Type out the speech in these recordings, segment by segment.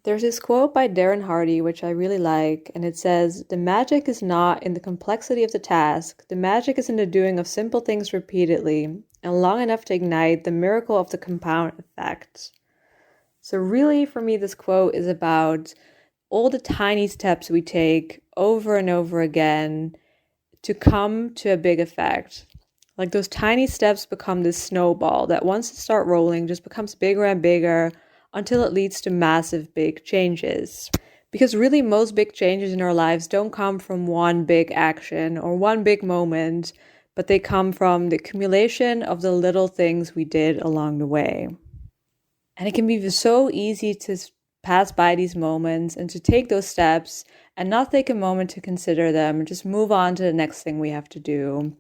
There's this quote by Darren Hardy, which I really like, and it says, "The magic is not in the complexity of the task. The magic is in the doing of simple things repeatedly and long enough to ignite the miracle of the compound effect." So really, for me, this quote is about all the tiny steps we take over and over again to come to a big effect. Like those tiny steps become this snowball that once it starts rolling just becomes bigger and bigger until it leads to massive big changes. Because really most big changes in our lives don't come from one big action or one big moment, but they come from the accumulation of the little things we did along the way. And it can be so easy to pass by these moments and to take those steps and not take a moment to consider them and just move on to the next thing we have to do.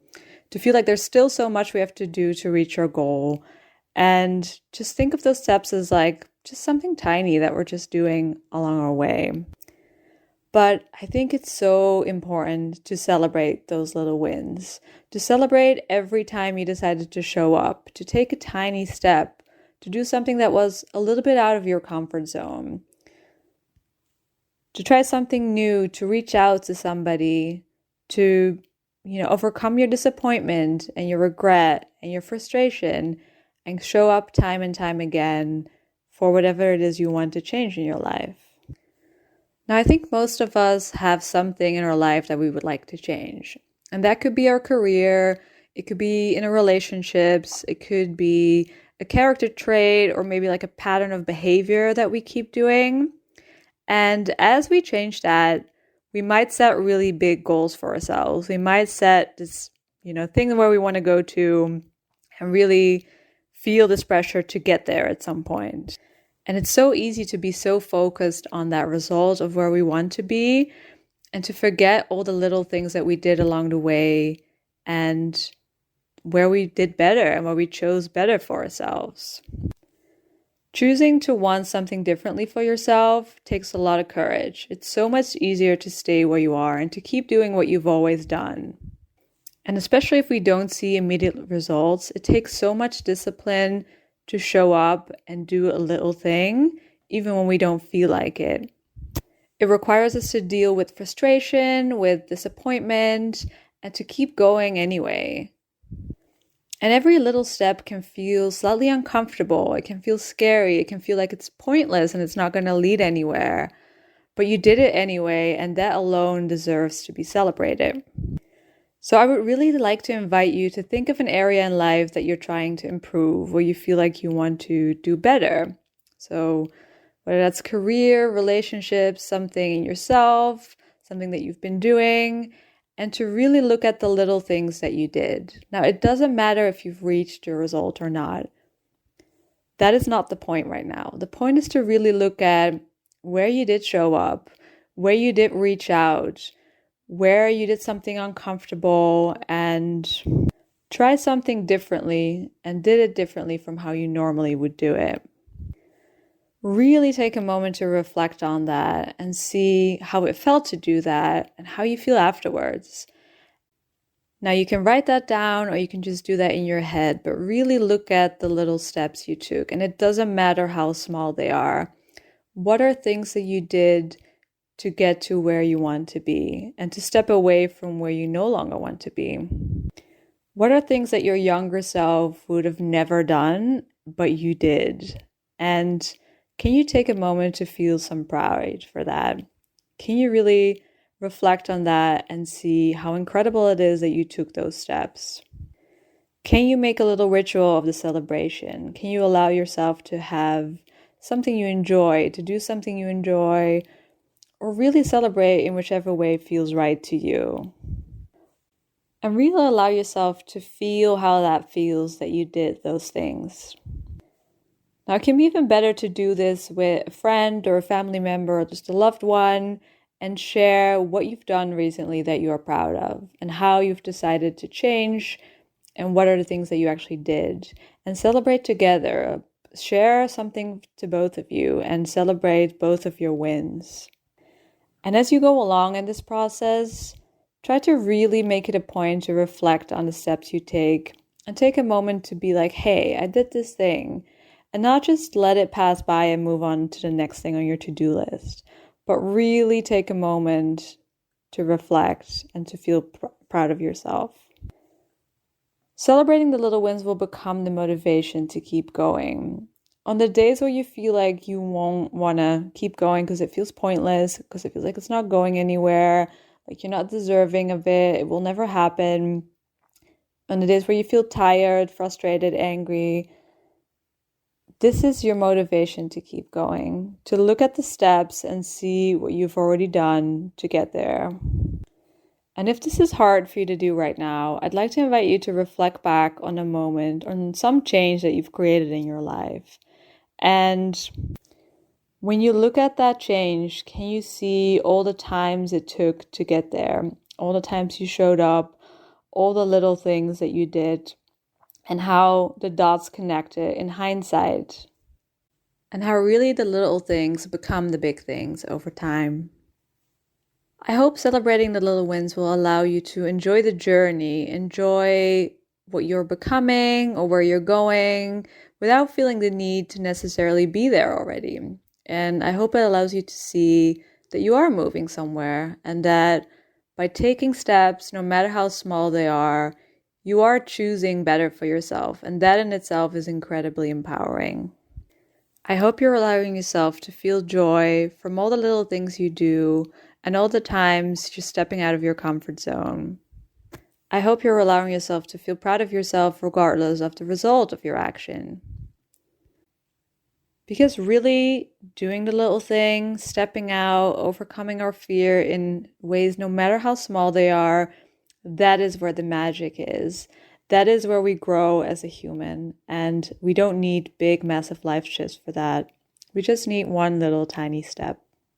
To feel like there's still so much we have to do to reach our goal. And just think of those steps as like just something tiny that we're just doing along our way. But I think it's so important to celebrate those little wins, to celebrate every time you decided to show up, to take a tiny step, to do something that was a little bit out of your comfort zone, to try something new, to reach out to somebody, to, overcome your disappointment and your regret and your frustration and show up time and time again for whatever it is you want to change in your life. Now, I think most of us have something in our life that we would like to change. And that could be our career, it could be in our relationships, it could be a character trait or maybe like a pattern of behavior that we keep doing. And as we change that, we might set really big goals for ourselves. We might set this, thing where we want to go to and really feel this pressure to get there at some point. And it's so easy to be so focused on that result of where we want to be and to forget all the little things that we did along the way and where we did better and where we chose better for ourselves. Choosing to want something differently for yourself takes a lot of courage. It's so much easier to stay where you are and to keep doing what you've always done. And especially if we don't see immediate results, it takes so much discipline to show up and do a little thing, even when we don't feel like it. It requires us to deal with frustration, with disappointment, and to keep going anyway. And every little step can feel slightly uncomfortable. It can feel scary. It can feel like it's pointless and it's not going to lead anywhere. But you did it anyway, and that alone deserves to be celebrated. So I would really like to invite you to think of an area in life that you're trying to improve, where you feel like you want to do better. So whether that's career, relationships, something in yourself, something that you've been doing, and to really look at the little things that you did. Now, it doesn't matter if you've reached your result or not. That is not the point right now. The point is to really look at where you did show up, where you did reach out, where you did something uncomfortable and try something differently and did it differently from how you normally would do it. Really take a moment to reflect on that and see how it felt to do that and how you feel afterwards. Now you can write that down or you can just do that in your head, but really look at the little steps you took. And it doesn't matter how small they are. What are things that you did to get to where you want to be and to step away from where you no longer want to be? What are things that your younger self would have never done, but you did? And can you take a moment to feel some pride for that? Can you really reflect on that and see how incredible it is that you took those steps? Can you make a little ritual of the celebration? Can you allow yourself to have something you enjoy, to do something you enjoy, or really celebrate in whichever way feels right to you? And really allow yourself to feel how that feels that you did those things. Now, it can be even better to do this with a friend or a family member or just a loved one and share what you've done recently that you are proud of and how you've decided to change and what are the things that you actually did. And celebrate together. Share something to both of you and celebrate both of your wins. And as you go along in this process, try to really make it a point to reflect on the steps you take and take a moment to be like, hey, I did this thing. and not just let it pass by and move on to the next thing on your to-do list, but really take a moment to reflect and to feel proud of yourself. Celebrating the little wins will become the motivation to keep going. On the days where you feel like you won't want to keep going because it feels pointless, because it feels like it's not going anywhere, like you're not deserving of it will never happen. On the days where you feel tired, frustrated, angry, this is your motivation to keep going, to look at the steps and see what you've already done to get there. And if this is hard for you to do right now, I'd like to invite you to reflect back on a moment, on some change that you've created in your life. And when you look at that change, can you see all the times it took to get there? All the times you showed up, all the little things that you did, and how the dots connected in hindsight, and how really the little things become the big things over time. I hope celebrating the little wins will allow you to enjoy the journey, enjoy what you're becoming or where you're going without feeling the need to necessarily be there already. And I hope it allows you to see that you are moving somewhere and that by taking steps, no matter how small they are, you are choosing better for yourself. And that in itself is incredibly empowering. I hope you're allowing yourself to feel joy from all the little things you do and all the times you're stepping out of your comfort zone. I hope you're allowing yourself to feel proud of yourself regardless of the result of your action. Because really, doing the little things, stepping out, overcoming our fear in ways no matter how small they are, that is where the magic is. That is where we grow as a human. And we don't need big, massive life shifts for that. We just need one little tiny step.